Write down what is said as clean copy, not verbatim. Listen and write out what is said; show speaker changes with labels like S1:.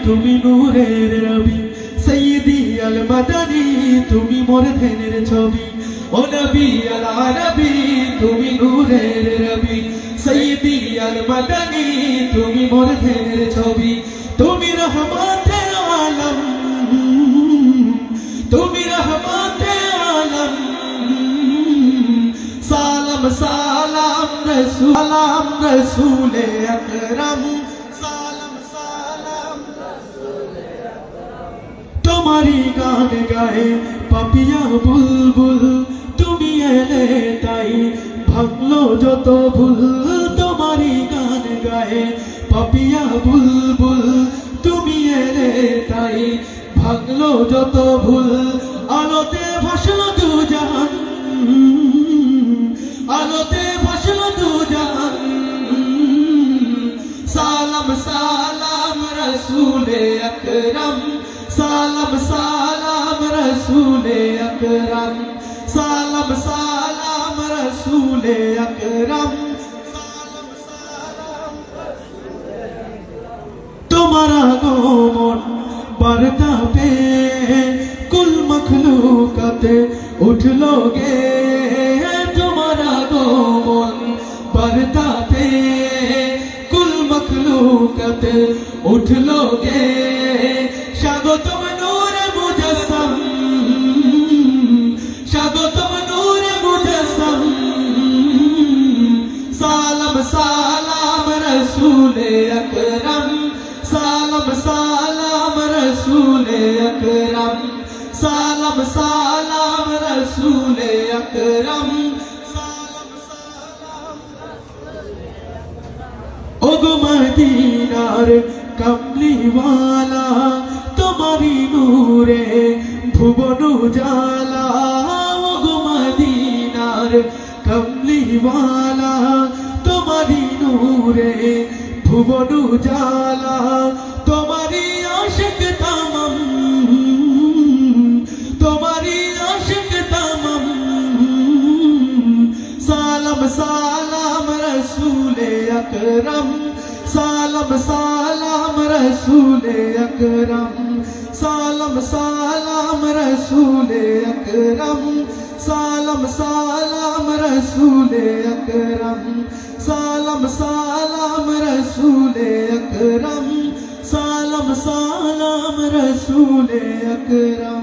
S1: তুমি নূরের রবি সৈয়দি আল মাদানী তুমি মোর ধ্যানের ছবি ও নবী আল আরবি তুমি নূরের রবি সৈয়দি আল মাদানী তুমি মোর ধ্যানের ছবি তুমি রহমতে আলম তুমি রহমতে আলম সালাম সালাম রসূলে আকরাম সালাম সালাম তোমারি গান গায়ে পাপিয়া বুলবুল তুমি এলে তাই ভাঙলো যত ভুল তোমারি গান গায়ে পাপিয়া বুলবুল তুমি এলে তাই ভাঙলো যত ভুল আলোতে ভাসলো দুজাহান আলোতে ভাসলো দুজাহান সালাম সালাম রসূলে আকরাম সালাম সালাম রসূলে আকরাম সালাম সালাম রসূলে আকরাম সালাম সালাম রসূলে তোমার আগমন বার্তা পে কুল মখলুকাতে উঠলো গে তোমার আগমন বার্তা পে কুল মখলুকাতে উঠলো গে স্বাগতম নূরে মুজাসসাম স্বাগতম নূরে মুজাসসাম সালাম সালাম রসূলে আকরাম সালাম সালাম রসূলে আকরাম সালাম সালাম রসূলে আকরাম সালাম সালাম ওগো মদিনার কমলিওয়ালা তোমারি নূরে ভুবন উজালা ওগো মদিনার কমলিওয়ালা তোমারি নূরে ভুবন উজালা তোমারি আশিক তামাম তোমারি আশিক তামাম সালাম সালাম রসূলে আকরাম সালাম সালাম রসূলে আকরাম সালাম সালাম রসূলে আকরাম সালাম সালাম রসূলে আকরাম সালাম সালাম রসূলে আকরাম সালাম সালাম রসূলে আকরাম